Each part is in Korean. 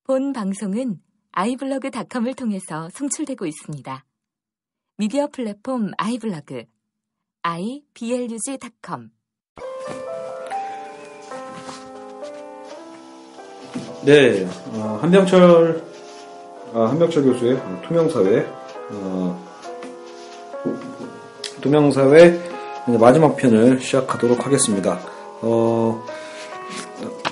본 방송은 iblog.com을 통해서 송출되고 있습니다. 미디어 플랫폼 iblog, iblog.com. 네, 한병철 교수의 투명사회 마지막 편을 시작하도록 하겠습니다.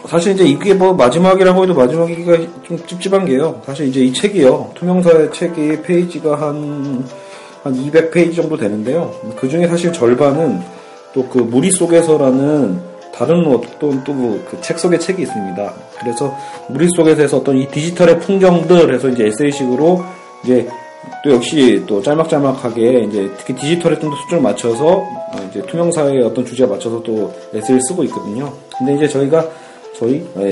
사실 이제 이게 뭐 마지막이라고 해도 마지막이기가 좀 찝찝한 게요. 사실 이제 이 책이요. 투명사회 책이 페이지가 한 200페이지 정도 되는데요. 그 중에 사실 절반은 또 그 무리 속에서라는 다른 어떤 또 그 책 속의 책이 있습니다. 그래서 무리 속에서 어떤 이 디지털의 풍경들 해서 이제 에세이식으로 이제 또 역시 또 짤막짤막하게 이제 특히 디지털에 좀 더 수준을 맞춰서 이제 투명사회의 어떤 주제에 맞춰서 또 에세이를 쓰고 있거든요. 근데 이제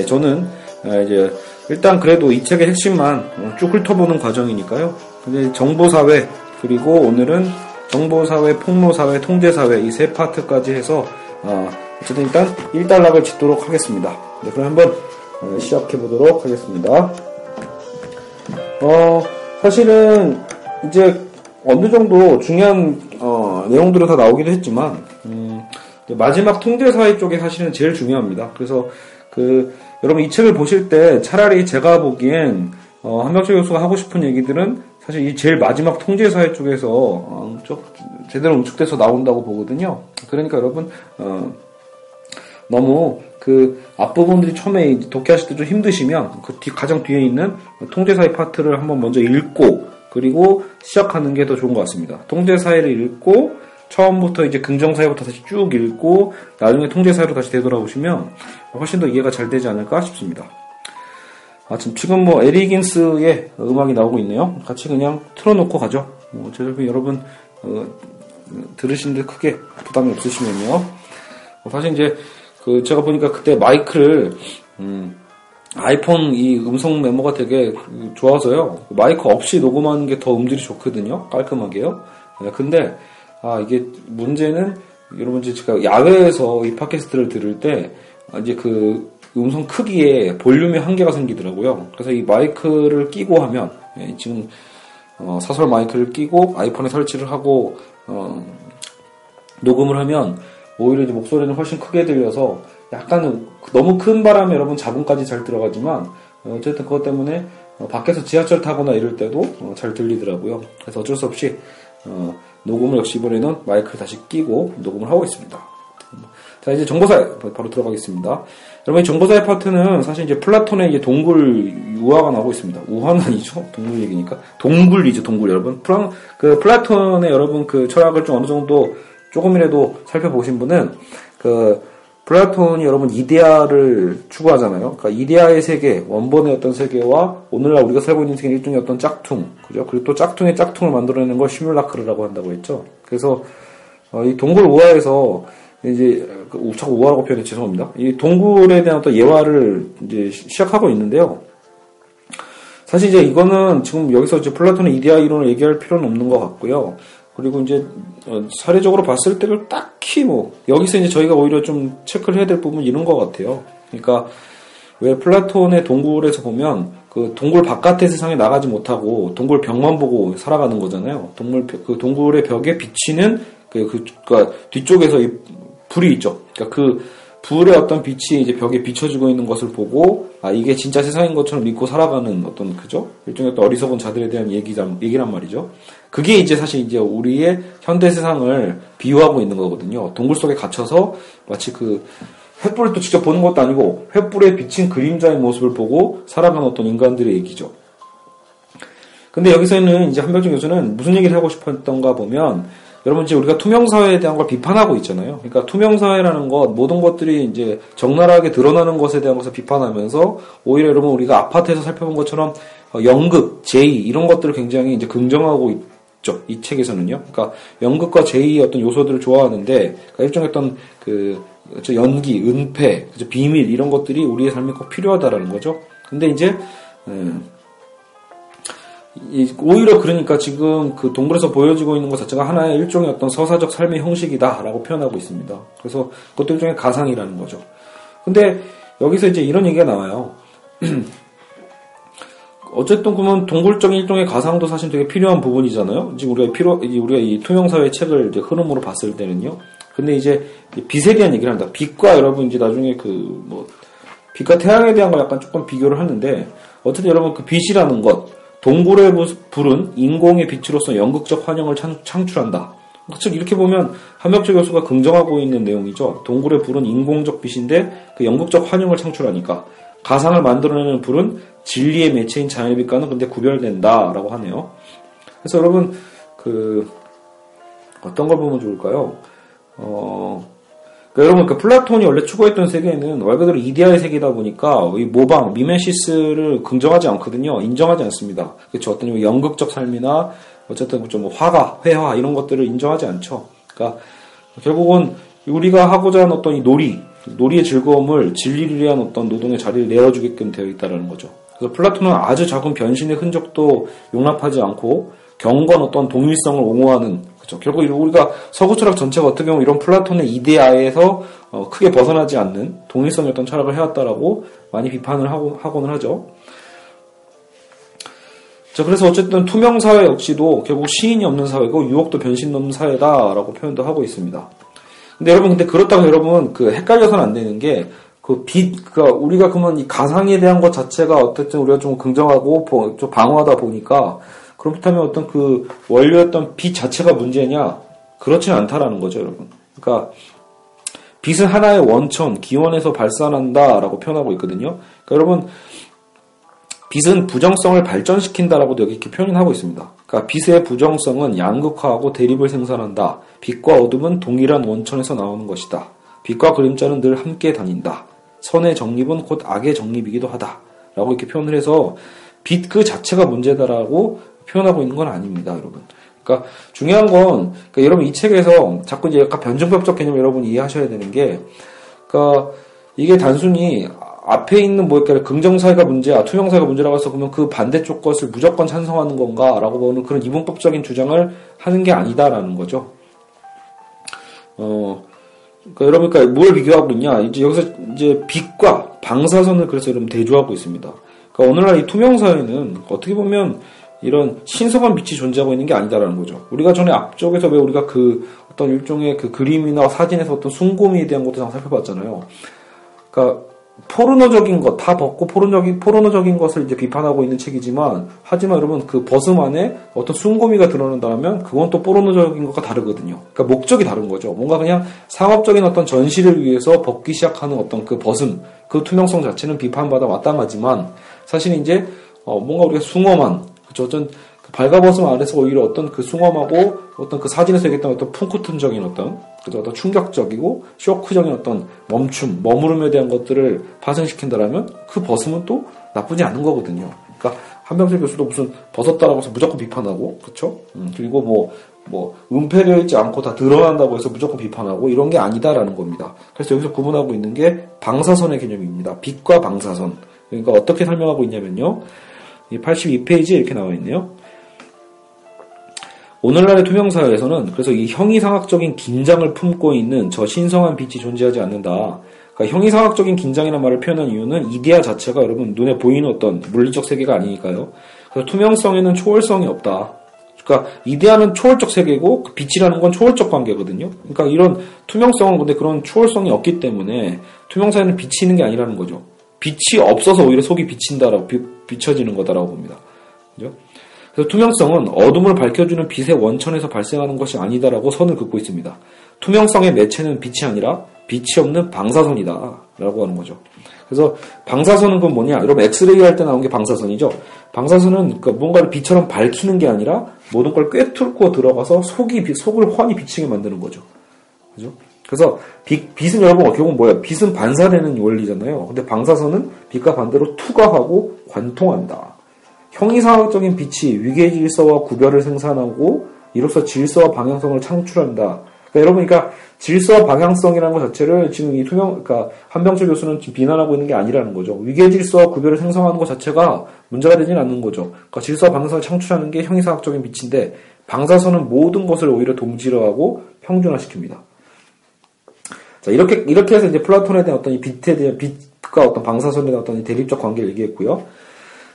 저는 이제 일단 그래도 이 책의 핵심만 쭉 훑어보는 과정이니까요. 근데 정보사회 그리고 오늘은 정보사회, 폭로사회, 통제사회 이 세 파트까지 해서 어쨌든 일단 1단락을 짓도록 하겠습니다. 네, 그럼 한번 시작해보도록 하겠습니다. 사실은 이제 어느 정도 중요한 내용들은 다 나오기도 했지만 마지막 통제사회 쪽이 사실은 제일 중요합니다. 그래서 여러분 이 책을 보실 때 차라리 제가 보기엔 한병철 교수가 하고 싶은 얘기들은 사실 이 제일 마지막 통제사회 쪽에서 제대로 응축돼서 나온다고 보거든요. 그러니까 여러분 너무 그 앞부분들이 처음에 독해하실 때 좀 힘드시면 그 가장 뒤에 있는 통제사회 파트를 한번 먼저 읽고 그리고 시작하는 게 더 좋은 것 같습니다. 통제사회를 읽고 처음부터 이제 긍정사회부터 다시 쭉 읽고 나중에 통제사회로 다시 되돌아오시면 훨씬 더 이해가 잘 되지 않을까 싶습니다. 지금 뭐 에리긴스의 음악이 나오고 있네요. 같이 그냥 틀어놓고 가죠. 제작비 여러분 들으시는데 크게 부담이 없으시면요. 사실 이제 제가 보니까 그때 마이크를 아이폰 이 음성 메모가 되게 좋아서요. 마이크 없이 녹음하는 게 더 음질이 좋거든요. 깔끔하게요. 근데 이게 문제는 여러분 제가 야외에서 이 팟캐스트를 들을 때 이제 그 음성 크기에 볼륨의 한계가 생기더라고요. 그래서 이 마이크를 끼고 하면 지금 사설 마이크를 끼고 아이폰에 설치를 하고 녹음을 하면 오히려 이제 목소리는 훨씬 크게 들려서 약간 너무 큰 바람에 여러분 잡음까지 잘 들어가지만 어쨌든 그것 때문에 밖에서 지하철 타거나 이럴 때도 잘 들리더라고요. 그래서 어쩔 수 없이 녹음을 역시 이번에는 마이크를 다시 끼고 녹음을 하고 있습니다. 자, 이제 정보사회 바로 들어가겠습니다. 여러분, 이 정보사회 파트는 사실 이제 플라톤의 이제 동굴 유화가 나오고 있습니다. 우화는 아니죠? 동굴 얘기니까. 동굴이죠, 동굴 여러분. 플라톤의 여러분 그 철학을 좀 어느 정도 조금이라도 살펴보신 분은 플라톤이 여러분 이데아를 추구하잖아요. 그러니까 이데아의 세계, 원본의 어떤 세계와 오늘날 우리가 살고 있는 세계는 일종의 어떤 짝퉁, 그죠? 그리고 또 짝퉁의 짝퉁을 만들어내는 걸 시뮬라크르라고 한다고 했죠. 그래서 이 동굴 우화에서 이제 자꾸 우화라고 표현해 죄송합니다. 이 동굴에 대한 어떤 예화를 이제 시작하고 있는데요. 사실 이제 이거는 지금 여기서 이제 플라톤의 이데아 이론을 얘기할 필요는 없는 것 같고요. 그리고 이제 사례적으로 봤을 때를 딱히 여기서 이제 저희가 오히려 좀 체크를 해야 될 부분은 이런 것 같아요. 그러니까 왜 플라톤의 동굴에서 보면 그 동굴 바깥의 세상에 나가지 못하고 동굴 벽만 보고 살아가는 거잖아요. 그 동굴의 벽에 비치는 그러니까 뒤쪽에서 이 불이 있죠. 그러니까 그 불의 어떤 빛이 이제 벽에 비춰지고 있는 것을 보고 이게 진짜 세상인 것처럼 믿고 살아가는 어떤 그죠? 일종의 어떤 어리석은 자들에 대한 얘기란 말이죠. 그게 이제 사실 이제 우리의 현대 세상을 비유하고 있는 거거든요. 동굴 속에 갇혀서 마치 그 횃불을 또 직접 보는 것도 아니고 횃불에 비친 그림자의 모습을 보고 살아가는 어떤 인간들의 얘기죠. 근데 여기서는 이제 한병철 교수는 무슨 얘기를 하고 싶었던가 보면 여러분 이제 우리가 투명사회에 대한 걸 비판하고 있잖아요. 그러니까 투명사회라는 것, 모든 것들이 이제 적나라하게 드러나는 것에 대한 것을 비판하면서 오히려 여러분 우리가 아파트에서 살펴본 것처럼 연극, 제의 이런 것들을 굉장히 이제 긍정하고 있죠. 이 책에서는요. 그러니까 연극과 제의의 어떤 요소들을 좋아하는데 그러니까 일종의 어떤 연기, 은폐, 비밀 이런 것들이 우리의 삶에 꼭 필요하다라는 거죠. 근데 이제 오히려 그러니까 지금 그 동굴에서 보여지고 있는 것 자체가 하나의 일종의 어떤 서사적 삶의 형식이다라고 표현하고 있습니다. 그래서 그것도 일종의 가상이라는 거죠. 근데 여기서 이제 이런 얘기가 나와요. 어쨌든 그러면 동굴적인 일종의 가상도 사실 되게 필요한 부분이잖아요. 지금 우리가 이 투명사회 책을 이제 흐름으로 봤을 때는요. 근데 이제 빛에 대한 얘기를 한다. 빛과 여러분 이제 나중에 빛과 태양에 대한 걸 약간 조금 비교를 하는데, 어쨌든 여러분 그 빛이라는 것, 동굴의 불은 인공의 빛으로서 연극적 환영을 창출한다. 즉 이렇게 보면 한명철 교수가 긍정하고 있는 내용이죠. 동굴의 불은 인공적 빛인데 그 연극적 환영을 창출하니까 가상을 만들어내는 불은 진리의 매체인 자연의 빛과는 근데 구별된다라고 하네요. 그래서 여러분 어떤 걸 보면 좋을까요? 여러분 플라톤이 원래 추구했던 세계는 말 그대로 이데아의 세계다 보니까 이 모방, 미메시스를 긍정하지 않거든요. 인정하지 않습니다. 그렇죠. 어떤 연극적 삶이나 어쨌든 좀 화가, 회화 이런 것들을 인정하지 않죠. 그러니까 결국은 우리가 하고자 하는 어떤 이 놀이의 즐거움을 진리를 위한 어떤 노동의 자리를 내어주게끔 되어 있다는 거죠. 그래서 플라톤은 아주 작은 변신의 흔적도 용납하지 않고 경건 어떤 동일성을 옹호하는, 그렇죠. 결국 우리가 서구 철학 전체가 어떻게 보면 이런 플라톤의 이데아에서 크게 벗어나지 않는 동일성의 어떤 철학을 해왔다라고 많이 비판을 하고는 하죠. 자, 그래서 어쨌든 투명 사회 역시도 결국 시인이 없는 사회고 유혹도 변신 없는 사회다라고 표현도 하고 있습니다. 근데 여러분, 그렇다고 여러분 헷갈려서는 안 되는 게 그러니까 우리가 그러면 이 가상에 대한 것 자체가 어쨌든 우리가 좀 긍정하고 좀 방어하다 보니까 그렇다면 어떤 원료였던 빛 자체가 문제냐? 그렇지는 않다라는 거죠, 여러분. 그러니까 빛은 하나의 원천, 기원에서 발산한다라고 표현하고 있거든요. 그러니까 여러분, 빛은 부정성을 발전시킨다라고도 여기 이렇게 표현하고 있습니다. 그러니까 빛의 부정성은 양극화하고 대립을 생산한다. 빛과 어둠은 동일한 원천에서 나오는 것이다. 빛과 그림자는 늘 함께 다닌다. 선의 정립은 곧 악의 정립이기도 하다. 라고 이렇게 표현을 해서 빛 그 자체가 문제다라고 표현하고 있는 건 아닙니다, 여러분. 그러니까 중요한 건, 여러분 이 책에서 자꾸 이제 약간 변증법적 개념 여러분이 이해하셔야 되는 게, 그러니까 이게 단순히 앞에 있는 긍정사회가 문제야, 투명사회가 문제라고 해서 그러면 그 반대쪽 것을 무조건 찬성하는 건가라고 보는 그런 이분법적인 주장을 하는 게 아니다라는 거죠. 여러분, 뭘 비교하고 있냐? 이제 여기서 이제 빛과 방사선을 그래서 여러분 대조하고 있습니다. 오늘날 이 투명사회는 어떻게 보면 이런 신성한 빛이 존재하고 있는 게 아니다라는 거죠. 우리가 전에 앞쪽에서 왜 우리가 어떤 일종의 그림이나 사진에서 어떤 숭고미에 대한 것도 살펴봤잖아요. 그러니까 포르노적인 것, 다 벗고 포르노적인 것을 이제 비판하고 있는 책이지만, 하지만 여러분 벗음 안에 어떤 숭고미가 드러난다면 그건 또 포르노적인 것과 다르거든요. 그러니까 목적이 다른 거죠. 뭔가 그냥 상업적인 어떤 전시를 위해서 벗기 시작하는 어떤 벗음, 투명성 자체는 비판받아 마땅하지만, 사실 이제 뭔가 우리가 숭엄한, 그쵸, 어떤 발가벗음 안에서 오히려 어떤 숭엄하고 어떤 사진에서 얘기했던 어떤 풍크튼적인 어떤 충격적이고 쇼크적인 어떤 머무름에 대한 것들을 파생시킨다라면 그 벗음은 또 나쁘지 않은 거거든요. 그러니까 한병철 교수도 무슨 벗었다라고 해서 무조건 비판하고, 그쵸? 그리고 은폐되어 있지 않고 다 드러난다고 해서 무조건 비판하고 이런 게 아니다라는 겁니다. 그래서 여기서 구분하고 있는 게 방사선의 개념입니다. 빛과 방사선. 그러니까 어떻게 설명하고 있냐면요. 82페이지에 이렇게 나와 있네요. 오늘날의 투명사회에서는 그래서 이 형이상학적인 긴장을 품고 있는 저 신성한 빛이 존재하지 않는다. 그러니까 형이상학적인 긴장이라는 말을 표현한 이유는 이데아 자체가 여러분 눈에 보이는 어떤 물리적 세계가 아니니까요. 그래서 투명성에는 초월성이 없다. 그러니까 이데아는 초월적 세계고 빛이라는 건 초월적 관계거든요. 그러니까 이런 투명성은 근데 그런 초월성이 없기 때문에 투명사회는 빛이 있는 게 아니라는 거죠. 빛이 없어서 오히려 속이 비춰지는 거다라고 봅니다. 그죠? 그래서 투명성은 어둠을 밝혀주는 빛의 원천에서 발생하는 것이 아니다라고 선을 긋고 있습니다. 투명성의 매체는 빛이 아니라 빛이 없는 방사선이다 라고 하는 거죠. 그래서 방사선은 그건 뭐냐? 여러분 엑스레이 할 때 나온 게 방사선이죠. 방사선은 뭔가를 빛처럼 밝히는 게 아니라 모든 걸 꿰뚫고 들어가서 속을 환히 비치게 만드는 거죠. 그죠? 그래서 빛은 여러분 결국은 뭐예요? 빛은 반사되는 원리잖아요. 근데 방사선은 빛과 반대로 투과하고 관통한다. 형이상학적인 빛이 위계 질서와 구별을 생산하고 이로써 질서와 방향성을 창출한다. 그러니까 질서와 방향성이라는 것 자체를 지금 그러니까 한병철 교수는 지금 비난하고 있는 게 아니라는 거죠. 위계 질서와 구별을 생성하는 것 자체가 문제가 되지는 않는 거죠. 그러니까 질서와 방향성을 창출하는 게 형이상학적인 빛인데 방사선은 모든 것을 오히려 동질화하고 평준화시킵니다. 자, 이렇게 해서 이제 플라톤에 대한 어떤 이 빛에 대한 빛과 어떤 방사선에 대한 어떤 이 대립적 관계를 얘기했고요.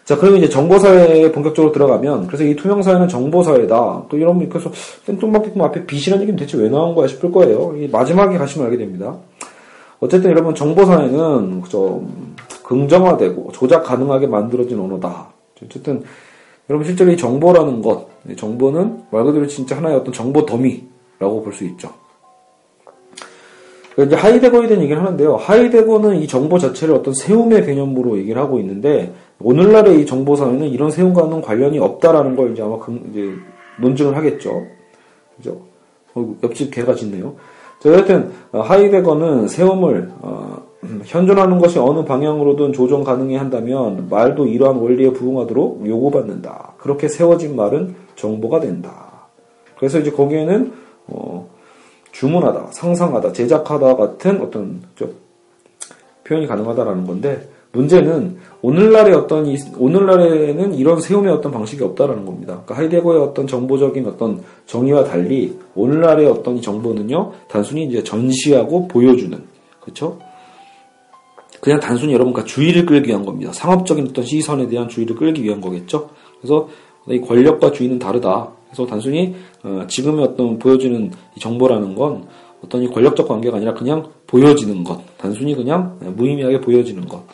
자, 그러면 이제 정보사회에 본격적으로 들어가면, 그래서 이 투명사회는 정보사회다. 또 여러분, 그래서 땡뚱맞게끔 앞에 빛이라는 얘기는 대체 왜 나온 거야 싶을 거예요. 이 마지막에 가시면 알게 됩니다. 어쨌든 여러분, 정보사회는 좀 긍정화되고 조작 가능하게 만들어진 언어다. 어쨌든, 여러분, 실제로 이 정보라는 것, 정보는 말 그대로 진짜 하나의 어떤 정보 더미라고 볼 수 있죠. 이제 하이데거에 대한 얘기를 하는데요. 하이데거는 이 정보 자체를 어떤 세움의 개념으로 얘기를 하고 있는데, 오늘날의 이 정보사회는 이런 세움과는 관련이 없다라는 걸 이제 아마 이제 논증을 하겠죠. 그죠? 옆집 개가 짖네요. 자, 여하튼, 하이데거는 세움을, 현존하는 것이 어느 방향으로든 조정 가능해 한다면 말도 이러한 원리에 부응하도록 요구받는다. 그렇게 세워진 말은 정보가 된다. 그래서 이제 거기에는, 주문하다, 상상하다, 제작하다 같은 어떤 표현이 가능하다라는 건데, 문제는 오늘날에는 이런 세움의 어떤 방식이 없다라는 겁니다. 그러니까 하이데거의 어떤 정보적인 어떤 정의와 달리 오늘날의 어떤 이 정보는요, 단순히 이제 전시하고 보여주는, 그렇죠? 그냥 단순히 여러분과 주의를 끌기 위한 겁니다. 상업적인 어떤 시선에 대한 주의를 끌기 위한 거겠죠. 그래서 이 권력과 주의는 다르다. 그래서 단순히 지금의 어떤 보여지는 이 정보라는 건 어떤 이 권력적 관계가 아니라 그냥 보여지는 것, 단순히 그냥 무의미하게 보여지는 것.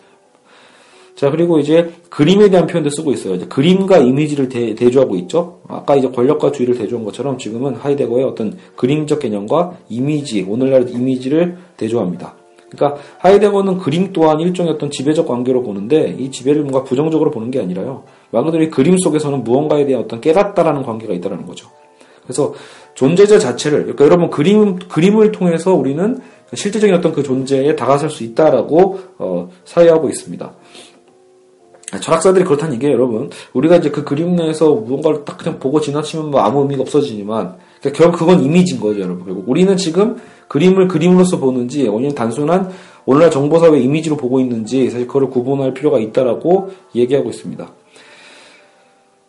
자, 그리고 이제 그림에 대한 표현도 쓰고 있어요. 이제 그림과 이미지를 대조하고 있죠. 아까 이제 권력과 주의를 대조한 것처럼 지금은 하이데거의 어떤 그림적 개념과 이미지, 오늘날 이미지를 대조합니다. 그러니까 하이데거는 그림 또한 일종의 어떤 지배적 관계로 보는데, 이 지배를 뭔가 부정적으로 보는 게 아니라요, 말 그대로 이 그림 속에서는 무언가에 대한 어떤 깨닫다라는 관계가 있다는 거죠. 그래서 존재자 자체를, 그러니까 여러분 그림을 통해서 우리는 실제적인 어떤 그 존재에 다가설 수 있다라고 사유하고 있습니다. 철학자들이 그렇다는 얘기예요, 여러분. 우리가 이제 그 그림 내에서 무언가를 딱 그냥 보고 지나치면 뭐 아무 의미가 없어지지만, 그러니까 결국 그건 이미지인 거죠, 여러분. 결국 우리는 지금 그림을 그림으로서 보는지, 아니면 단순한 오늘날 정보사회 이미지로 보고 있는지, 사실 그걸 구분할 필요가 있다라고 얘기하고 있습니다.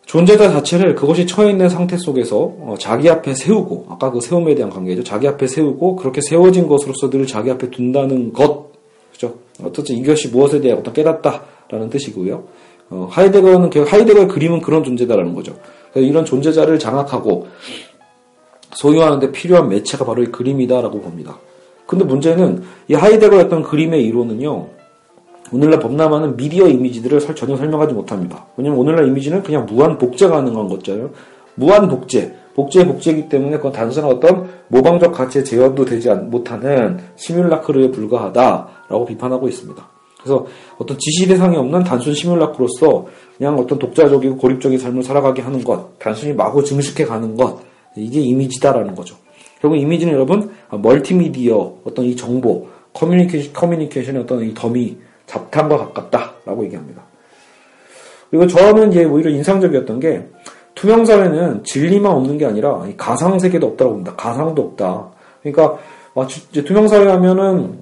존재자 자체를 그것이 처해 있는 상태 속에서 자기 앞에 세우고, 아까 그 세움에 대한 관계죠. 자기 앞에 세우고 그렇게 세워진 것으로서 늘 자기 앞에 둔다는 것, 그렇죠? 어쨌든 이것이 무엇에 대해 어떤 깨닫다라는 뜻이고요. 하이데거의 그림은 그런 존재다라는 거죠. 그래서 이런 존재자를 장악하고 소유하는데 필요한 매체가 바로 이 그림이다라고 봅니다. 근데 문제는 이 하이데거의 어떤 그림의 이론은요, 오늘날 범람하는 미디어 이미지들을 전혀 설명하지 못합니다. 왜냐면 오늘날 이미지는 그냥 무한 복제 가능한 것잖아요. 무한 복제이기 때문에 그건 단순한 어떤 모방적 가치의 재현도 되지 못하는 시뮬라크르에 불과하다라고 비판하고 있습니다. 그래서 어떤 지시 대상이 없는 단순 시뮬라크로서 그냥 어떤 독자적이고 고립적인 삶을 살아가게 하는 것, 단순히 마구 증식해 가는 것, 이게 이미지다라는 거죠. 결국 이미지는 여러분 멀티미디어 어떤 이 정보, 커뮤니케이션의 어떤 이 더미, 잡탕과 가깝다라고 얘기합니다. 그리고 저는 이제 오히려 인상적이었던 게, 투명사회는 진리만 없는 게 아니라 가상세계도 없다고 봅니다. 가상도 없다. 그러니까 이제 투명사회 하면은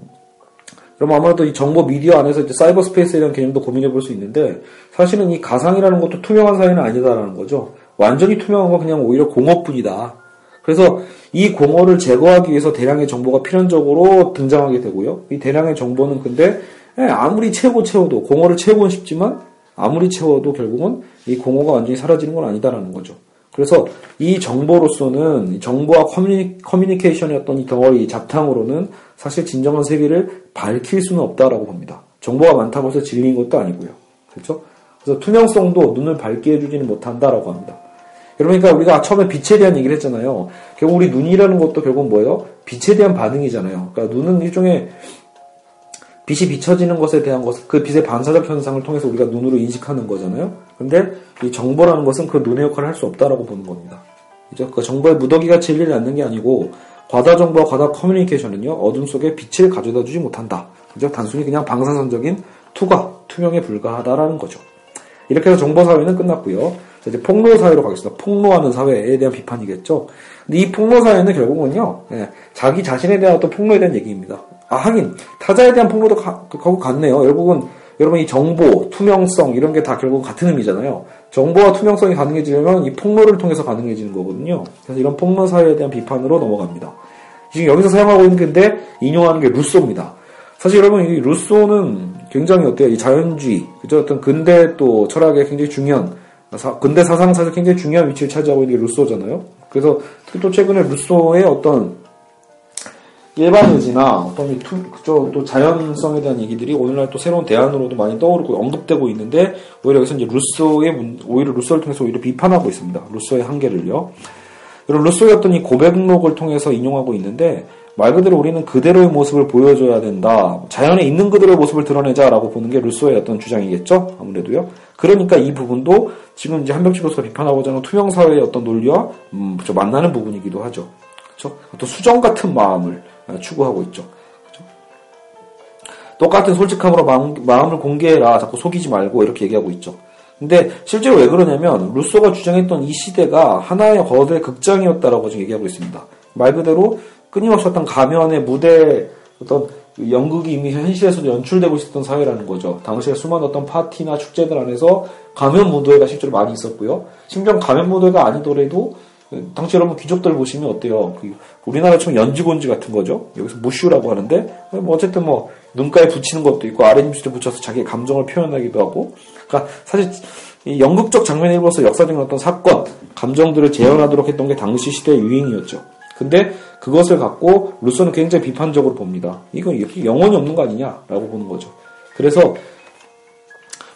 여러분 아무래도 이 정보 미디어 안에서 이제 사이버 스페이스에 대한 개념도 고민해 볼 수 있는데, 사실은 이 가상이라는 것도 투명한 사회는 아니다라는 거죠. 완전히 투명한 건 그냥 오히려 공허뿐이다. 그래서 이 공허를 제거하기 위해서 대량의 정보가 필연적으로 등장하게 되고요. 이 대량의 정보는 근데 아무리 채워도, 공허를 채우고는 싶지만 아무리 채워도 결국은 이 공허가 완전히 사라지는 건 아니다라는 거죠. 그래서 이 정보로서는, 정보와 커뮤니케이션의 어떤 이 덩어리, 잡탕으로는 사실 진정한 세계를 밝힐 수는 없다라고 봅니다. 정보가 많다고 해서 진리인 것도 아니고요. 그렇죠? 그래서 투명성도 눈을 밝게 해주지는 못한다라고 합니다. 여러분, 그러니까 우리가 처음에 빛에 대한 얘기를 했잖아요. 결국 우리 눈이라는 것도 결국 뭐예요? 빛에 대한 반응이잖아요. 그러니까 눈은 일종의 빛이 비춰지는 것에 대한 것, 그 빛의 반사적 현상을 통해서 우리가 눈으로 인식하는 거잖아요. 근데 이 정보라는 것은 그 눈의 역할을 할 수 없다라고 보는 겁니다. 그죠? 그 정보의 무더기가 진리를 낳는 게 아니고, 과다 정보와 과다 커뮤니케이션은요, 어둠 속에 빛을 가져다 주지 못한다. 그죠? 단순히 그냥 방사선적인 투명에 불과하다라는 거죠. 이렇게 해서 정보사회는 끝났고요. 이제 폭로사회로 가겠습니다. 폭로하는 사회에 대한 비판이겠죠. 근데 이 폭로사회는 결국은요, 자기 자신에 대한 어떤 폭로에 대한 얘기입니다. 하긴 타자에 대한 폭로도 결국 같네요. 결국은 여러분 이 정보, 투명성 이런 게 다 결국 같은 의미잖아요. 정보와 투명성이 가능해지려면 이 폭로를 통해서 가능해지는 거거든요. 그래서 이런 폭로 사회에 대한 비판으로 넘어갑니다. 지금 여기서 사용하고 있는 건데 인용하는 게 루소입니다. 사실 여러분 이 루소는 굉장히 어때요? 이 자연주의, 그죠? 어떤 근대 또 철학에 굉장히 중요한, 근대 사상사에서 굉장히 중요한 위치를 차지하고 있는 게 루소잖아요. 그래서 특히 또 최근에 루소의 어떤 일반 의지나 어떤 또 자연성에 대한 얘기들이 오늘날 또 새로운 대안으로도 많이 떠오르고 언급되고 있는데, 오히려 여기서 이제 루소를 통해서 오히려 비판하고 있습니다. 루소의 한계를요. 이런 루소의 어떤 이 고백록을 통해서 인용하고 있는데, 말 그대로 우리는 그대로의 모습을 보여줘야 된다. 자연에 있는 그대로의 모습을 드러내자라고 보는 게 루소의 어떤 주장이겠죠? 아무래도요. 그러니까 이 부분도 지금 이제 한병철 교수가 비판하고자 하는 투명사회의 어떤 논리와 만나는 부분이기도 하죠. 그렇죠? 어떤 수정 같은 마음을 추구하고 있죠. 그렇죠? 똑같은 솔직함으로 마음을 공개해라. 자꾸 속이지 말고 이렇게 얘기하고 있죠. 근데 실제로 왜 그러냐면 루소가 주장했던 이 시대가 하나의 거대 극장이었다라고 지금 얘기하고 있습니다. 말 그대로 끊임없이 어떤 가면의 무대, 어떤 연극이 이미 현실에서도 연출되고 있었던 사회라는 거죠. 당시에 수많은 어떤 파티나 축제들 안에서 가면 무대가 실제로 많이 있었고요. 심지어 가면 무대가 아니더라도 당시 여러분 귀족들 보시면 어때요? 우리나라 치면 연지곤지 같은 거죠. 여기서 무슈라고 하는데 어쨌든 눈가에 붙이는 것도 있고 아랫입술에 붙여서 자기의 감정을 표현하기도 하고. 그러니까 사실 이 연극적 장면에 일어서 역사적인 어떤 사건, 감정들을 재현하도록 했던 게 당시 시대의 유행이었죠. 근데 그것을 갖고 루소는 굉장히 비판적으로 봅니다. 이건 이렇게 영혼이 없는 거 아니냐라고 보는 거죠. 그래서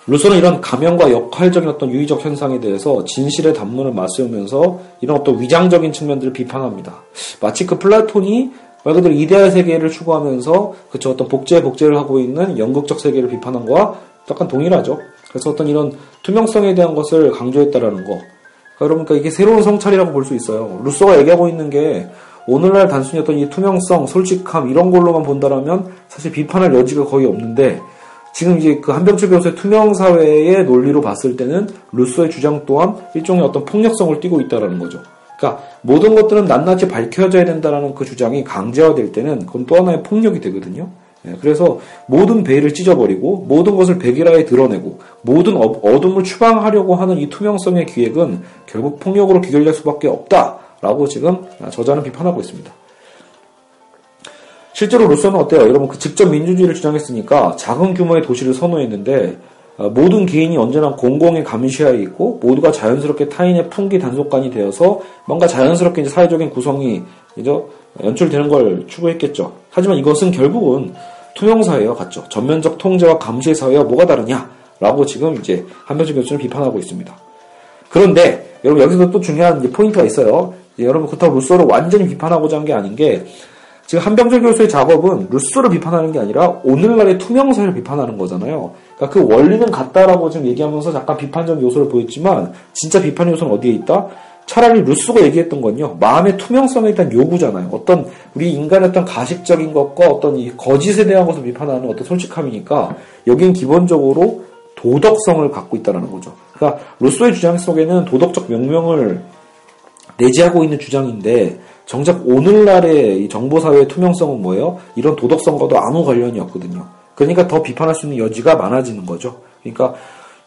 루소는 이런 가면과 역할적인 어떤 유의적 현상에 대해서 진실의 단문을 맞세우면서 이런 어떤 위장적인 측면들을 비판합니다. 마치 그 플라톤이 말 그대로 이데al 세계를 추구하면서 그쵸 어떤 복제를 하고 있는 연극적 세계를 비판한 거와 약간 동일하죠. 그래서 어떤 이런 투명성에 대한 것을 강조했다라는 거. 그러니까 이게 새로운 성찰이라고 볼 수 있어요. 루소가 얘기하고 있는 게 오늘날 단순히 어떤 이 투명성, 솔직함 이런 걸로만 본다라면 사실 비판할 여지가 거의 없는데, 지금 이제 그 한병철 교수의 투명사회의 논리로 봤을 때는 루소의 주장 또한 일종의 어떤 폭력성을 띠고 있다라는 거죠. 그러니까 모든 것들은 낱낱이 밝혀져야 된다라는 그 주장이 강제화될 때는 그건 또 하나의 폭력이 되거든요. 그래서 모든 베일을 찢어버리고 모든 것을 백일화에 드러내고 모든 어둠을 추방하려고 하는 이 투명성의 기획은 결국 폭력으로 귀결될 수밖에 없다라고 지금 저자는 비판하고 있습니다. 실제로 루소는 어때요? 여러분 그 직접 민주주의를 주장했으니까 작은 규모의 도시를 선호했는데 모든 개인이 언제나 공공의 감시하에 있고 모두가 자연스럽게 타인의 풍기 단속관이 되어서 뭔가 자연스럽게 이제 사회적인 구성이 이제 연출되는 걸 추구했겠죠. 하지만 이것은 결국은 투명사회와 같죠. 전면적 통제와 감시의 사회와 뭐가 다르냐라고 지금 이제 한병철 교수는 비판하고 있습니다. 그런데 여러분 여기서 또 중요한 이제 포인트가 있어요. 여러분 그렇다고 루소를 완전히 비판하고자 한 게 아닌 게, 지금 한병철 교수의 작업은 루소를 비판하는 게 아니라 오늘날의 투명사회를 비판하는 거잖아요. 그러니까 그 원리는 같다라고 지금 얘기하면서 약간 비판적 요소를 보였지만 진짜 비판 요소는 어디에 있다? 차라리 루소가 얘기했던 건요, 마음의 투명성에 대한 요구잖아요. 어떤 우리 인간의 어떤 가식적인 것과 어떤 이 거짓에 대한 것을 비판하는 어떤 솔직함이니까 여기는 기본적으로 도덕성을 갖고 있다는 거죠. 그러니까 루소의 주장 속에는 도덕적 명명을 내재하고 있는 주장인데, 정작 오늘날의 이 정보사회의 투명성은 뭐예요? 이런 도덕성과도 아무 관련이 없거든요. 그러니까 더 비판할 수 있는 여지가 많아지는 거죠. 그러니까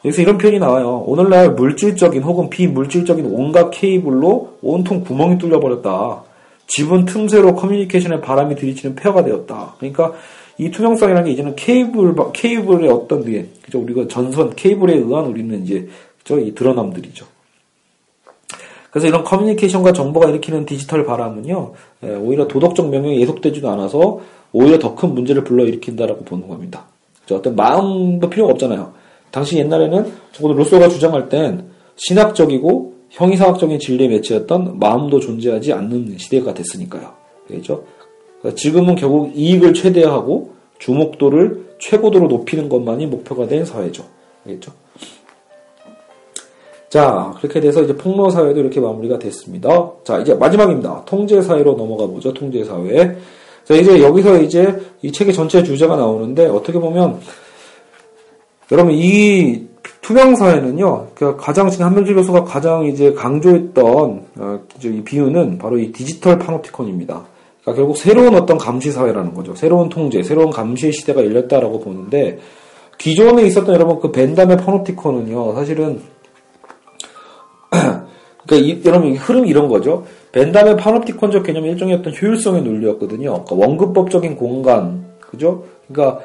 여기서 이런 표현이 나와요. 오늘날 물질적인 혹은 비물질적인 온갖 케이블로 온통 구멍이 뚫려버렸다. 집은 틈새로 커뮤니케이션에 바람이 들이치는 폐허가 되었다. 그러니까 이 투명성이라는 게 이제는 케이블의 어떤 그죠? 우리가 전선 케이블에 의한 우리는 이제 그죠? 이 드러남들이죠. 그래서 이런 커뮤니케이션과 정보가 일으키는 디지털 바람은요, 오히려 도덕적 명령이 예속되지도 않아서 오히려 더 큰 문제를 불러일으킨다라고 보는 겁니다. 어떤 마음도 필요가 없잖아요. 당시 옛날에는 적어도 루소가 주장할 땐 신학적이고 형이상학적인 진리에 매치했던 마음도 존재하지 않는 시대가 됐으니까요. 그렇죠? 지금은 결국 이익을 최대화하고 주목도를 최고도로 높이는 것만이 목표가 된 사회죠. 알겠죠? 자, 그렇게 돼서 이제 폭로사회도 이렇게 마무리가 됐습니다. 자, 이제 마지막입니다. 통제사회로 넘어가 보죠. 통제사회. 자, 이제 여기서 이제 이 책의 전체 주제가 나오는데, 어떻게 보면, 여러분, 이 투명사회는요, 가장 지금 한병철 교수가 가장 이제 강조했던, 이 비유는 바로 이 디지털 파노티콘입니다. 그러니까 결국 새로운 어떤 감시사회라는 거죠. 새로운 통제, 새로운 감시의 시대가 열렸다라고 보는데, 기존에 있었던 여러분 그 벤담의 파노티콘은요, 사실은 그러니까 여러분 흐름이 이런 거죠. 벤담의 파노티콘적 개념이 일종의 어떤 효율성의 논리였거든요. 그러니까 원근법적인 공간, 그죠? 그러니까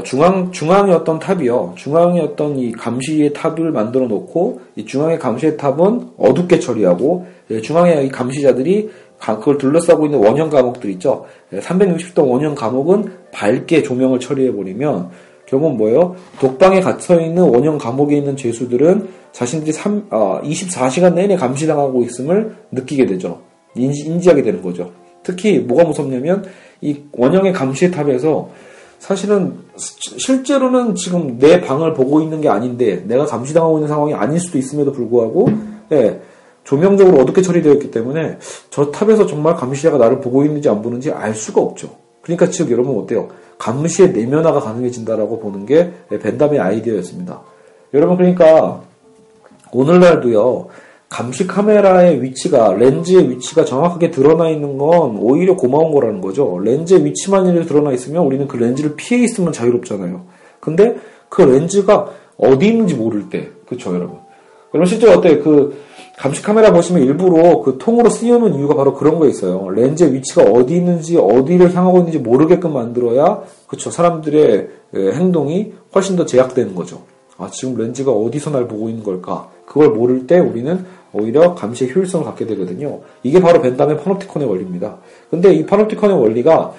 중앙의 어떤 탑이요. 중앙의 어떤 이 감시의 탑을 만들어 놓고, 이 중앙의 감시의 탑은 어둡게 처리하고, 중앙의 이 감시자들이 그걸 둘러싸고 있는 원형 감옥들 있죠. 360도 원형 감옥은 밝게 조명을 처리해버리면, 결국은 뭐예요? 독방에 갇혀있는 원형 감옥에 있는 죄수들은 자신들이 24시간 내내 감시당하고 있음을 느끼게 되죠. 인지하게 되는 거죠. 특히 뭐가 무섭냐면, 이 원형의 감시의 탑에서 사실은 실제로는 지금 내 방을 보고 있는 게 아닌데 내가 감시당하고 있는 상황이 아닐 수도 있음에도 불구하고 조명적으로 어둡게 처리되어 있기 때문에 저 탑에서 정말 감시자가 나를 보고 있는지 안 보는지 알 수가 없죠. 그러니까 즉 여러분 어때요? 감시의 내면화가 가능해진다라고 보는 게 벤담의 아이디어였습니다. 여러분 그러니까 오늘날도요. 감시 카메라의 위치가, 렌즈의 위치가 정확하게 드러나 있는 건 오히려 고마운 거라는 거죠. 렌즈의 위치만 이렇게 드러나 있으면 우리는 그 렌즈를 피해 있으면 자유롭잖아요. 근데 그 렌즈가 어디 있는지 모를 때, 그쵸, 여러분? 여러분, 실제로 어때요? 그 감시 카메라 보시면 일부러 그 통으로 씌우는 이유가 바로 그런 거 있어요. 렌즈의 위치가 어디 있는지, 어디를 향하고 있는지 모르게끔 만들어야, 그쵸, 사람들의 행동이 훨씬 더 제약되는 거죠. 아, 지금 렌즈가 어디서 날 보고 있는 걸까? 그걸 모를 때 우리는 오히려 감시의 효율성을 갖게 되거든요. 이게 바로 벤담의 파놉티콘의 원리입니다. 근데 이 파놉티콘의 원리가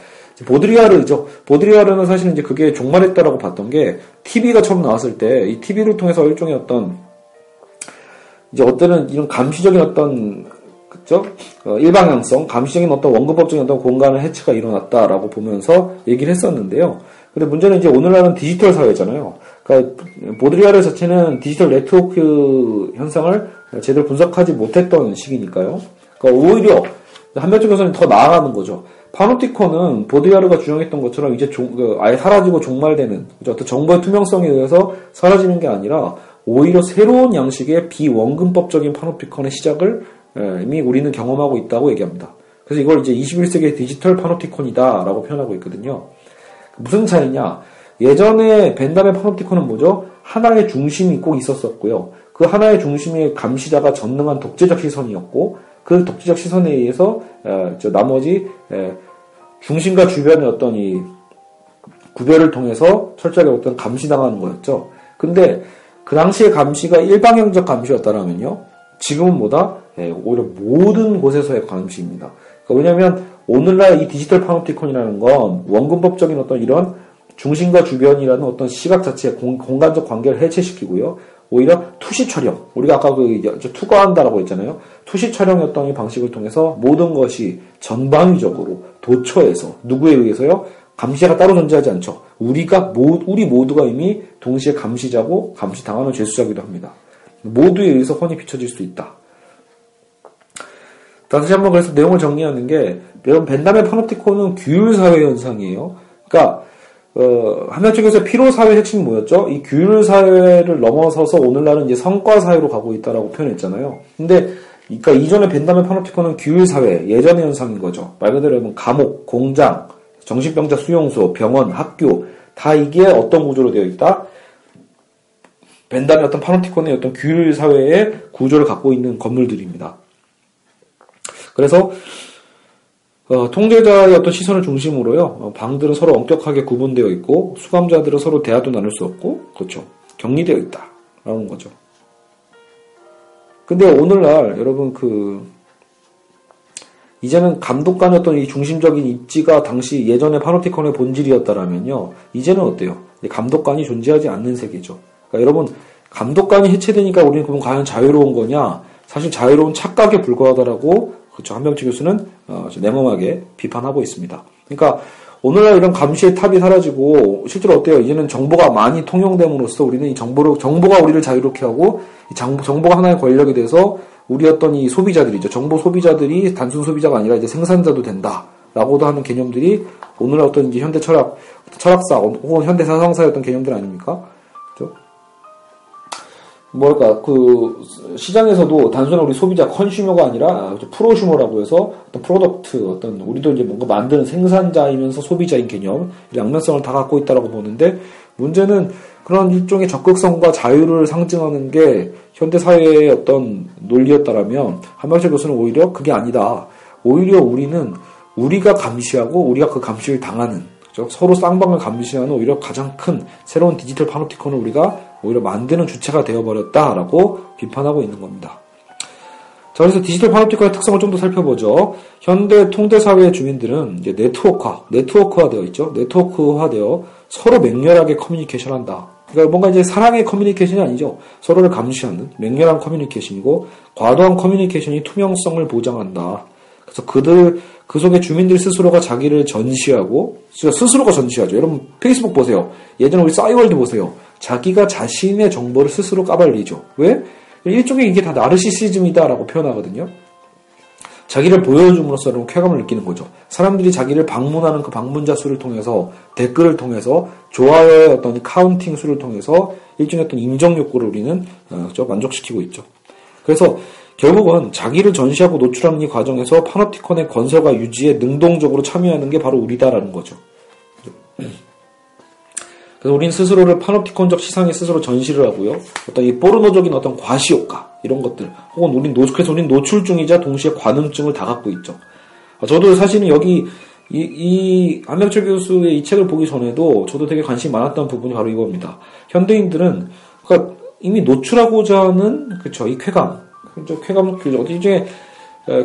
보드리아르죠. 보드리아르는 사실 이제 그게 종말했다라고 봤던 게 TV가 처음 나왔을 때 이 TV를 통해서 일종의 어떤 이제 어때는 이런 감시적인 어떤 그죠? 일방향성, 감시적인 어떤 원근법적인 어떤 공간의 해체가 일어났다라고 보면서 얘기를 했었는데요. 근데 문제는 이제 오늘날은 디지털 사회잖아요. 그러니까 보드리아르 자체는 디지털 네트워크 현상을 제대로 분석하지 못했던 시기니까요. 그러니까 오히려 한편 쪽에서는 더 나아가는 거죠. 파놉티콘은 보드리아르가 주장했던 것처럼 이제 아예 사라지고 종말되는 어떤 정보의 투명성에 의해서 사라지는 게 아니라 오히려 새로운 양식의 비원근법적인 파놉티콘의 시작을 이미 우리는 경험하고 있다고 얘기합니다. 그래서 이걸 이제 21세기의 디지털 파놉티콘이다라고 표현하고 있거든요. 무슨 차이냐? 예전에 벤담의 파놉티콘은 뭐죠? 하나의 중심이 꼭 있었었고요. 그 하나의 중심의 감시자가 전능한 독재적 시선이었고 그 독재적 시선에 의해서 나머지 중심과 주변의 어떤 이 구별을 통해서 철저하게 어떤 감시당하는 거였죠. 근데 그 당시의 감시가 일방향적 감시였다라면요. 지금은 뭐다? 오히려 모든 곳에서의 감시입니다. 그러니까 왜냐하면 오늘날 이 디지털 파놉티콘이라는 건 원근법적인 어떤 이런 중심과 주변이라는 어떤 시각 자체의 공간적 관계를 해체시키고요. 오히려 투시 촬영, 우리가 아까 투과한다라고 했잖아요. 투시 촬영의 어떤 이 방식을 통해서 모든 것이 전방위적으로 도처에서 누구에 의해서요? 감시자가 따로 존재하지 않죠. 우리 모두가 이미 동시에 감시자고 감시당하는 죄수자이기도 합니다. 모두에 의해서 훤히 비춰질 수 있다. 다시 한번 그래서 내용을 정리하는 게 여러분 벤담의 파놉티콘은 규율사회 현상이에요. 그러니까 한편 쪽에서 피로사회의 핵심이 뭐였죠? 이 규율사회를 넘어서서 오늘날은 이제 성과사회로 가고 있다라고 표현했잖아요. 근데 그러니까 이전에 벤담의 파놉티콘은 규율사회, 예전의 현상인 거죠. 말 그대로 여러분 감옥, 공장, 정신병자 수용소, 병원, 학교 다 이게 어떤 구조로 되어 있다? 벤담의 어떤 파놉티콘의 어떤 규율사회의 구조를 갖고 있는 건물들입니다. 그래서 통제자의 어떤 시선을 중심으로요. 방들은 서로 엄격하게 구분되어 있고 수감자들은 서로 대화도 나눌 수 없고 그렇죠. 격리되어 있다라는 거죠. 근데 오늘날 여러분 이제는 감독관의 어떤 이 중심적인 입지가 당시 예전의 파놉티콘의 본질이었다라면요. 이제는 어때요? 감독관이 존재하지 않는 세계죠. 그러니까 여러분 감독관이 해체되니까 우리는 그럼 과연 자유로운 거냐? 사실 자유로운 착각에 불과하다라고 그렇죠. 한병치 교수는 냉엄하게 비판하고 있습니다. 그러니까 오늘날 이런 감시의 탑이 사라지고 실제로 어때요? 이제는 정보가 많이 통용됨으로써 우리는 이 정보가 우리를 자유롭게 하고 이 정보가 하나의 권력이 돼서 우리 어떤 이 소비자들이죠. 정보 소비자들이 단순 소비자가 아니라 이제 생산자도 된다라고도 하는 개념들이 오늘날 어떤 이제 현대 철학사 혹은 현대 사상사의 어떤 개념들 아닙니까? 그렇죠? 시장에서도 단순한 우리 소비자 컨슈머가 아니라 프로슈머라고 해서 어떤 프로덕트, 어떤 우리도 이제 뭔가 만드는 생산자이면서 소비자인 개념, 양면성을 다 갖고 있다라고 보는데 문제는 그런 일종의 적극성과 자유를 상징하는 게 현대 사회의 어떤 논리였다라면 한병철 교수는 오히려 그게 아니다. 오히려 우리는 우리가 감시하고 우리가 그 감시를 당하는 서로 쌍방을 감시하는 오히려 가장 큰 새로운 디지털 파노티콘을 우리가 오히려 만드는 주체가 되어버렸다라고 비판하고 있는 겁니다. 자, 그래서 디지털 파노티콘의 특성을 좀 더 살펴보죠. 현대 통대사회의 주민들은 이제 네트워크화 되어 있죠. 네트워크화되어 서로 맹렬하게 커뮤니케이션한다. 그러니까 뭔가 이제 사랑의 커뮤니케이션이 아니죠. 서로를 감시하는 맹렬한 커뮤니케이션이고 과도한 커뮤니케이션이 투명성을 보장한다. 그래서 그 속에 주민들 스스로가 자기를 전시하고 스스로가 전시하죠. 여러분 페이스북 보세요. 예전에 우리 싸이월드 보세요. 자기가 자신의 정보를 스스로 까발리죠. 왜? 일종의 이게 다 나르시시즘이다라고 표현하거든요. 자기를 보여줌으로써 여러분 쾌감을 느끼는 거죠. 사람들이 자기를 방문하는 그 방문자 수를 통해서 댓글을 통해서 좋아요의 어떤 카운팅 수를 통해서 일종의 어떤 인정 욕구를 우리는 만족시키고 있죠. 그래서 결국은 자기를 전시하고 노출하는 이 과정에서 파노티콘의 건설과 유지에 능동적으로 참여하는 게 바로 우리다라는 거죠. 그래서 우리는 스스로를 파노티콘적 시상에 스스로 전시를 하고요. 어떤 이 포르노적인 어떤 과시효과 이런 것들 혹은 그래서 우리는 노출증이자 동시에 관음증을 다 갖고 있죠. 저도 사실은 여기 이 한명철 교수의 이 책을 보기 전에도 저도 되게 관심이 많았던 부분이 바로 이겁니다. 현대인들은 그러니까 이미 노출하고자 하는 이 쾌감을 일종의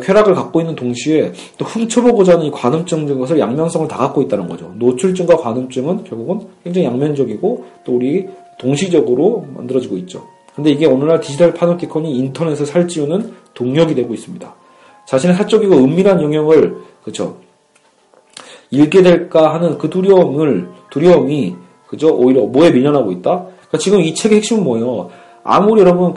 쾌락을 갖고 있는 동시에 또 훔쳐보고자 하는 이 관음증 등 것을 양면성을 다 갖고 있다는 거죠. 노출증과 관음증은 결국은 굉장히 양면적이고 또 우리 동시적으로 만들어지고 있죠. 근데 이게 오늘날 디지털 파노티콘이 인터넷을 살찌우는 동력이 되고 있습니다. 자신의 사적이고 은밀한 영역을 잃게 될까 하는 그 두려움이 오히려 뭐에 밀려나고 있다? 그러니까 지금 이 책의 핵심은 뭐예요? 아무리 여러분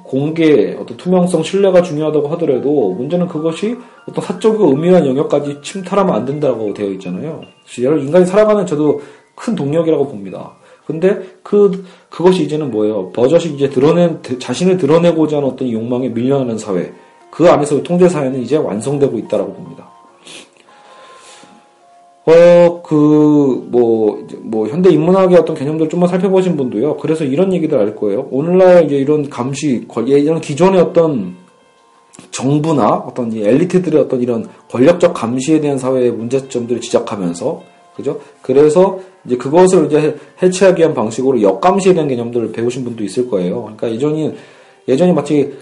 공개, 어떤 투명성, 신뢰가 중요하다고 하더라도 문제는 그것이 어떤 사적이고 은밀한 영역까지 침탈하면 안 된다고 되어 있잖아요. 여러분 인간이 살아가는 저도 큰 동력이라고 봅니다. 근데 그것이 이제는 뭐예요? 버젓이 이제 자신을 드러내고자 하는 어떤 욕망에 밀려나는 사회. 그 안에서 통제사회는 이제 완성되고 있다라고 봅니다. 현대 인문학의 어떤 개념들을 좀만 살펴보신 분도요. 그래서 이런 얘기들 알 거예요. 오늘날 이제 이런 감시, 이런 기존의 어떤 정부나 어떤 엘리트들의 어떤 이런 권력적 감시에 대한 사회의 문제점들을 지적하면서, 그죠? 그래서 이제 그것을 이제 해체하기 위한 방식으로 역감시에 대한 개념들을 배우신 분도 있을 거예요. 그러니까 예전이 마치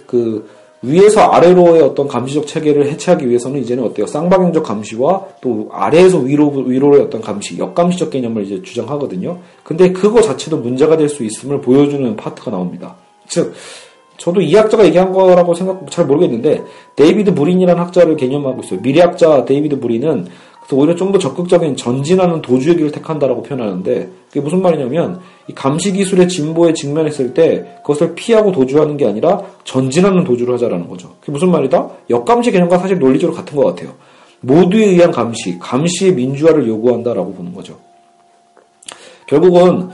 위에서 아래로의 어떤 감시적 체계를 해체하기 위해서는 이제는 어때요? 쌍방향적 감시와 또 아래에서 위로의 어떤 감시, 역감시적 개념을 이제 주장하거든요. 근데 그거 자체도 문제가 될 수 있음을 보여주는 파트가 나옵니다. 즉, 저도 이 학자가 얘기한 거라고 잘 모르겠는데, 데이비드 브린이라는 학자를 개념하고 있어요. 미래학자 데이비드 브린은 그래서 오히려 좀 더 적극적인 전진하는 도주의 길을 택한다라고 표현하는데, 그게 무슨 말이냐면, 이 감시 기술의 진보에 직면했을 때, 그것을 피하고 도주하는 게 아니라 전진하는 도주를 하자라는 거죠. 그게 무슨 말이다? 역감시 개념과 사실 논리적으로 같은 것 같아요. 모두에 의한 감시의 민주화를 요구한다라고 보는 거죠. 결국은,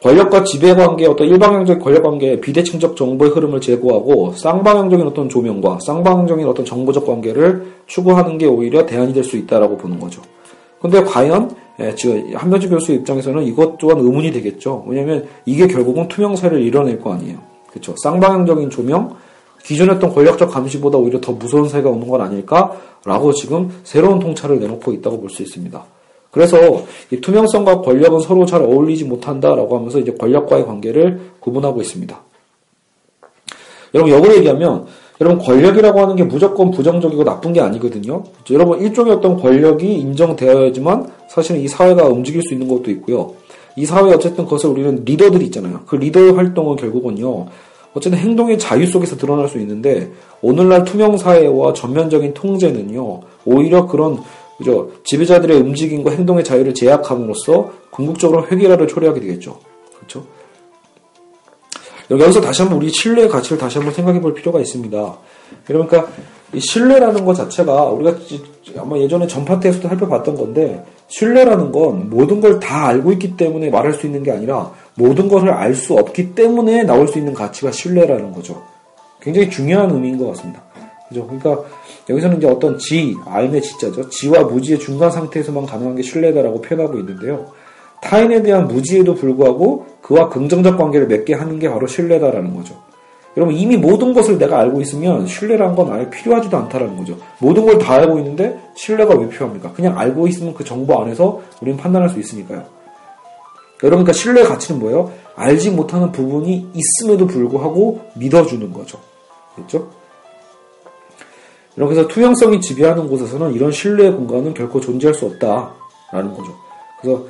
권력과 지배관계의 어떤 일방향적인 권력관계에 비대칭적 정보의 흐름을 제고하고 쌍방향적인 어떤 조명과 쌍방향적인 어떤 정보적 관계를 추구하는 게 오히려 대안이 될 수 있다라고 보는 거죠. 근데 과연 지금 한명철 교수의 입장에서는 이것 또한 의문이 되겠죠. 왜냐하면 이게 결국은 투명사를 이뤄낼 거 아니에요. 그렇죠? 쌍방향적인 조명, 기존의 어떤 권력적 감시보다 오히려 더 무서운 사회가 오는 건 아닐까라고 지금 새로운 통찰을 내놓고 있다고 볼 수 있습니다. 그래서 이 투명성과 권력은 서로 잘 어울리지 못한다라고 하면서 이제 권력과의 관계를 구분하고 있습니다. 여러분 역으로 얘기하면 여러분 권력이라고 하는 게 무조건 부정적이고 나쁜 게 아니거든요. 여러분 일종의 어떤 권력이 인정되어야지만 사실은 이 사회가 움직일 수 있는 것도 있고요. 이 사회에 어쨌든 그것을 우리는 리더들이 있잖아요. 그 리더의 활동은 결국은요. 어쨌든 행동의 자유 속에서 드러날 수 있는데 오늘날 투명사회와 전면적인 통제는요. 오히려 그런 지배자들의 움직임과 행동의 자유를 제약함으로써 궁극적으로 획일화를 초래하게 되겠죠. 그렇죠? 여기서 다시 한번 우리 신뢰의 가치를 다시 한번 생각해 볼 필요가 있습니다. 그러니까 이 신뢰라는 것 자체가 우리가 아마 예전에 전파트에서도 살펴봤던 건데 신뢰라는 건 모든 걸 다 알고 있기 때문에 말할 수 있는 게 아니라 모든 것을 알 수 없기 때문에 나올 수 있는 가치가 신뢰라는 거죠. 굉장히 중요한 의미인 것 같습니다. 그죠? 그러니까 여기서는 이제 어떤 알의 지자죠. 지와 무지의 중간 상태에서만 가능한 게 신뢰다라고 표현하고 있는데요. 타인에 대한 무지에도 불구하고 그와 긍정적 관계를 맺게 하는 게 바로 신뢰다라는 거죠. 여러분 이미 모든 것을 내가 알고 있으면 신뢰라는 건 아예 필요하지도 않다라는 거죠. 모든 걸 다 알고 있는데 신뢰가 왜 필요합니까? 그냥 알고 있으면 그 정보 안에서 우리는 판단할 수 있으니까요. 여러분, 그러니까 신뢰의 가치는 뭐예요? 알지 못하는 부분이 있음에도 불구하고 믿어주는 거죠. 그렇죠? 그래서 투명성이 지배하는 곳에서는 이런 신뢰의 공간은 결코 존재할 수 없다라는 거죠. 그래서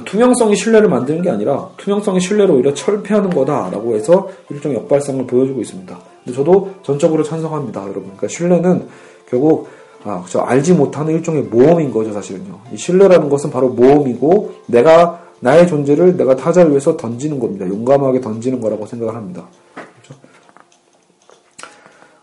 투명성이 신뢰를 만드는 게 아니라 투명성이 신뢰를 오히려 철폐하는 거다라고 해서 일종의 역발상을 보여주고 있습니다. 근데 저도 전적으로 찬성합니다, 여러분. 그러니까 신뢰는 결국 알지 못하는 일종의 모험인 거죠, 사실은요. 이 신뢰라는 것은 바로 모험이고 나의 존재를 내가 타자를 위해서 던지는 겁니다. 용감하게 던지는 거라고 생각을 합니다. 그렇죠?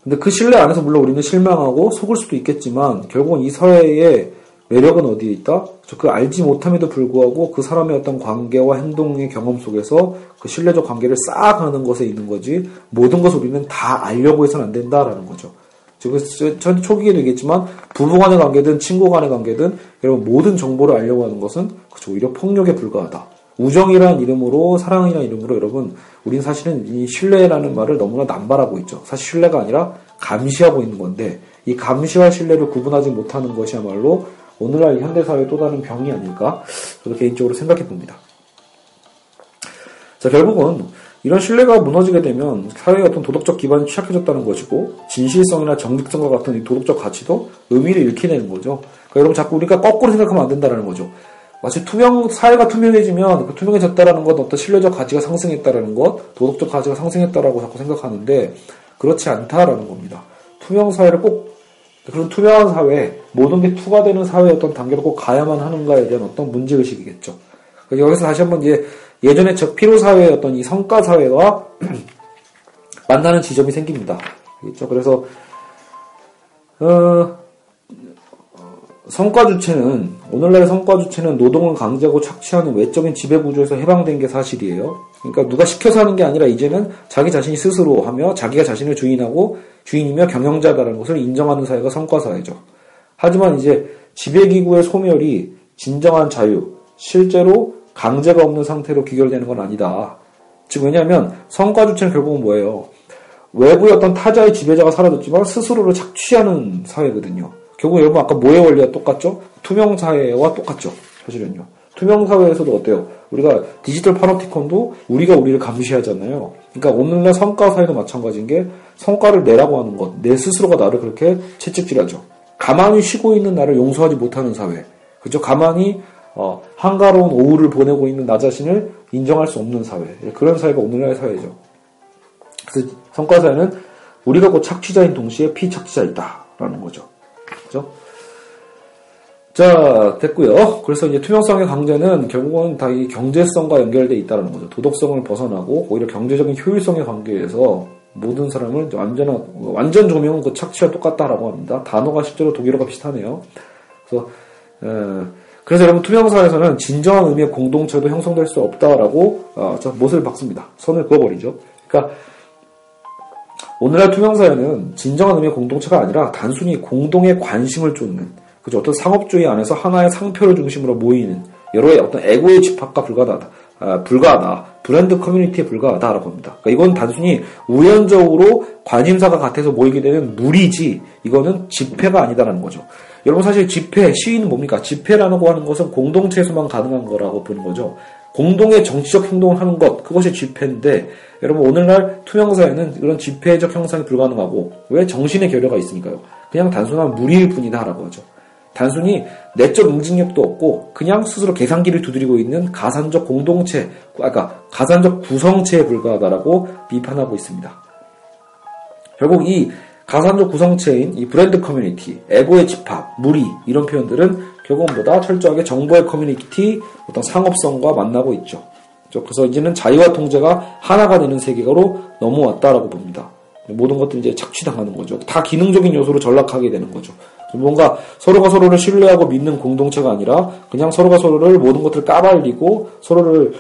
근데 그 신뢰 안에서 물론 우리는 실망하고 속을 수도 있겠지만 결국은 이 사회의 매력은 어디에 있다? 그 알지 못함에도 불구하고 그 사람의 어떤 관계와 행동의 경험 속에서 그 신뢰적 관계를 쌓아가는 것에 있는 거지 모든 것을 우리는 다 알려고 해서는 안 된다라는 거죠. 전 초기에도 얘기했지만 부부 간의 관계든 친구 간의 관계든 여러분 모든 정보를 알려고 하는 것은 오히려 폭력에 불과하다. 우정이라는 이름으로 사랑이라는 이름으로 여러분 우린 사실은 이 신뢰라는 말을 너무나 남발하고 있죠. 사실 신뢰가 아니라 감시하고 있는 건데 이 감시와 신뢰를 구분하지 못하는 것이야말로 오늘날 현대사회의 또 다른 병이 아닐까 저도 개인적으로 생각해 봅니다. 자, 결국은 이런 신뢰가 무너지게 되면 사회의 어떤 도덕적 기반이 취약해졌다는 것이고 진실성이나 정직성과 같은 이 도덕적 가치도 의미를 잃게 되는 거죠. 그러니까 여러분 자꾸 우리가 거꾸로 생각하면 안 된다는 거죠. 마치 사회가 투명해지면 그 투명해졌다라는 것, 어떤 신뢰적 가치가 상승했다라는 것, 도덕적 가치가 상승했다라고 자꾸 생각하는데 그렇지 않다라는 겁니다. 투명 사회를 그런 투명한 사회, 모든 게 투가 되는 사회의 어떤 단계로 꼭 가야만 하는가에 대한 어떤 문제의식이겠죠. 여기서 다시 한번 예전에 적피로사회의 어떤 이 성과사회와 만나는 지점이 생깁니다. 그렇죠? 그래서, 오늘날의 성과 주체는 노동을 강제하고 착취하는 외적인 지배구조에서 해방된 게 사실이에요. 그러니까 누가 시켜서 하는 게 아니라 이제는 자기 자신이 스스로 하며 자기가 자신을 주인이며 경영자다라는 것을 인정하는 사회가 성과사회죠. 하지만 이제 지배기구의 소멸이 진정한 자유, 실제로 강제가 없는 상태로 귀결되는 건 아니다. 즉 왜냐하면 성과 주체는 결국은 뭐예요? 외부의 어떤 타자의 지배자가 사라졌지만 스스로를 착취하는 사회거든요. 결국 여러분 아까 뭐의 원리와 똑같죠? 투명 사회와 똑같죠. 사실은요. 투명 사회에서도 어때요? 우리가 디지털 파노티콘도 우리가 우리를 감시하잖아요. 그러니까 오늘날 성과 사회도 마찬가지인 게 성과를 내라고 하는 것, 내 스스로가 나를 그렇게 채찍질하죠. 가만히 쉬고 있는 나를 용서하지 못하는 사회. 그렇죠? 가만히 한가로운 오후를 보내고 있는 나 자신을 인정할 수 없는 사회. 그런 사회가 오늘날의 사회죠. 그래서 성과 사회는 우리가 곧 착취자인 동시에 피착취자이다라는 거죠. 그렇죠? 자, 됐고요. 그래서 이제 투명성의 강제는 결국은 다 이 경제성과 연결되어 있다는 거죠. 도덕성을 벗어나고 오히려 경제적인 효율성의 관계에서 모든 사람을 완전 조명은 그 착취와 똑같다라고 합니다. 단어가 실제로 독일어가 비슷하네요. 그래서 여러분 투명사회에서는 진정한 의미의 공동체도 형성될 수 없다라고 못을 박습니다. 선을 그어버리죠. 그러니까 오늘날 투명사회는 진정한 의미의 공동체가 아니라 단순히 공동의 관심을 쫓는 그죠? 어떤 상업주의 안에서 하나의 상표를 중심으로 모이는 여러의 어떤 에고의 집합과 불과하다. 브랜드 커뮤니티에 불과하다라고 합니다. 그러니까 이건 단순히 우연적으로 관심사가 같아서 모이게 되는 무리지 이거는 집회가 아니다라는 거죠. 여러분 사실 집회, 시위는 뭡니까? 집회라고 하는 것은 공동체에서만 가능한 거라고 보는 거죠. 공동의 정치적 행동을 하는 것, 그것이 집회인데 여러분 오늘날 투명사회는 이런 집회적 형상이 불가능하고 왜? 정신의 결여가 있으니까요. 그냥 단순한 무리일 뿐이다라고 하죠. 단순히 내적 응징력도 없고 그냥 스스로 계산기를 두드리고 있는 가산적 공동체, 가산적 구성체에 불과하다라고 비판하고 있습니다. 결국 이 가산적 구성체인 이 브랜드 커뮤니티, 에고의 집합, 무리 이런 표현들은 결국은 보다 철저하게 정보의 커뮤니티, 어떤 상업성과 만나고 있죠. 그래서 이제는 자유와 통제가 하나가 되는 세계로 넘어왔다라고 봅니다. 모든 것들이 이제 착취당하는 거죠. 다 기능적인 요소로 전락하게 되는 거죠. 뭔가 서로가 서로를 신뢰하고 믿는 공동체가 아니라 그냥 서로가 서로를 모든 것들을 까발리고 서로를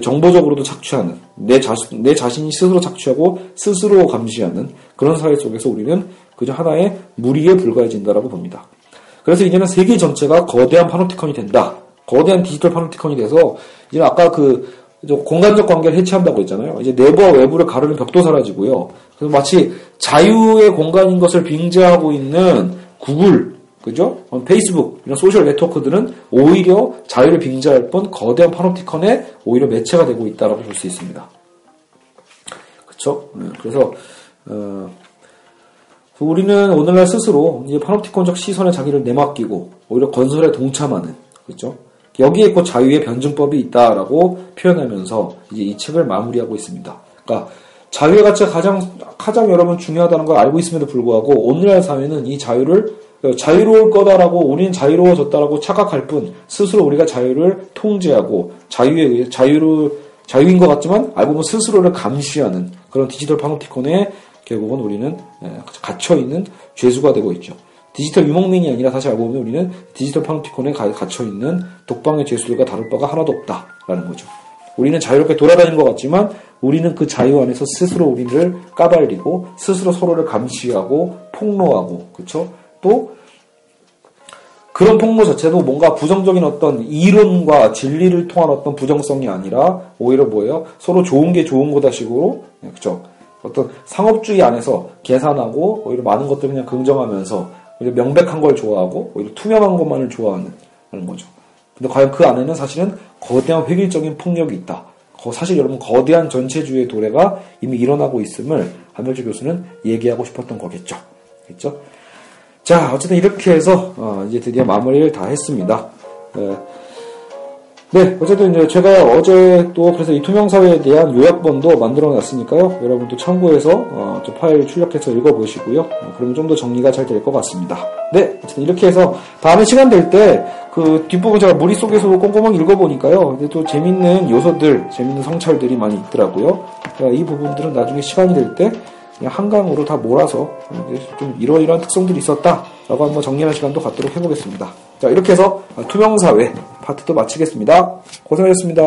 정보적으로도 착취하는 내 자신이 스스로 착취하고 스스로 감시하는 그런 사회 속에서 우리는 그저 하나의 무리에 불과해진다라고 봅니다. 그래서 이제는 세계 전체가 거대한 파노티콘이 된다. 거대한 디지털 파노티콘이 돼서 이제 아까 공간적 관계를 해체한다고 했잖아요. 이제 내부와 외부를 가르는 벽도 사라지고요. 그래서 마치 자유의 공간인 것을 빙자하고 있는 구글, 그죠? 페이스북, 이런 소셜 네트워크들은 오히려 자유를 빙자할 뿐 거대한 파놉티콘의 오히려 매체가 되고 있다라고 볼 수 있습니다. 그쵸? 그래서, 우리는 오늘날 스스로 이제 파놉티콘적 시선에 자기를 내맡기고 오히려 건설에 동참하는, 그죠? 여기에 곧 자유의 변증법이 있다라고 표현하면서 이제 이 책을 마무리하고 있습니다. 그러니까 자유의 가치가 가장 여러분 중요하다는 걸 알고 있음에도 불구하고 오늘날 사회는 이 자유를 자유로울 거다라고 우리는 자유로워졌다라고 착각할 뿐 스스로 우리가 자유를 통제하고 자유인 것 같지만 알고 보면 스스로를 감시하는 그런 디지털 파놉티콘에 결국은 우리는 갇혀있는 죄수가 되고 있죠. 디지털 유목민이 아니라 사실 알고 보면 우리는 디지털 파놉티콘에 갇혀있는 독방의 죄수들과 다를 바가 하나도 없다라는 거죠. 우리는 자유롭게 돌아다니는 것 같지만 우리는 그 자유 안에서 스스로 우리를 까발리고 스스로 서로를 감시하고 폭로하고, 그렇죠? 또 그런 폭로 자체도 뭔가 부정적인 어떤 이론과 진리를 통한 어떤 부정성이 아니라 오히려 뭐예요? 서로 좋은 게 좋은 거다 식으로, 그렇죠? 어떤 상업주의 안에서 계산하고 오히려 많은 것들을 그냥 긍정하면서 오히려 명백한 걸 좋아하고 오히려 투명한 것만을 좋아하는 거죠. 근데 과연 그 안에는 사실은 거대한 획일적인 폭력이 있다. 사실 여러분 거대한 전체주의 도래가 이미 일어나고 있음을 한별주 교수는 얘기하고 싶었던 거겠죠. 그렇죠? 자, 어쨌든 이렇게 해서 이제 드디어 마무리를 다 했습니다. 네, 어쨌든 이제 제가 어제 또 그래서 이 투명사회에 대한 요약본도 만들어 놨으니까요. 여러분도 참고해서 저 파일 출력해서 읽어보시고요. 그러면 좀 더 정리가 잘 될 것 같습니다. 네, 어쨌든 이렇게 해서 다음에 시간 될 때 그 뒷부분 제가 머릿속에서 꼼꼼하게 읽어보니까요. 이제 또 재밌는 요소들, 재밌는 성찰들이 많이 있더라고요. 그러니까 이 부분들은 나중에 시간이 될 때 그냥 한강으로 다 몰아서 좀 이러이러한 특성들이 있었다라고 한번 정리하는 시간도 갖도록 해보겠습니다. 자, 이렇게 해서 투명사회 파트도 마치겠습니다. 고생하셨습니다.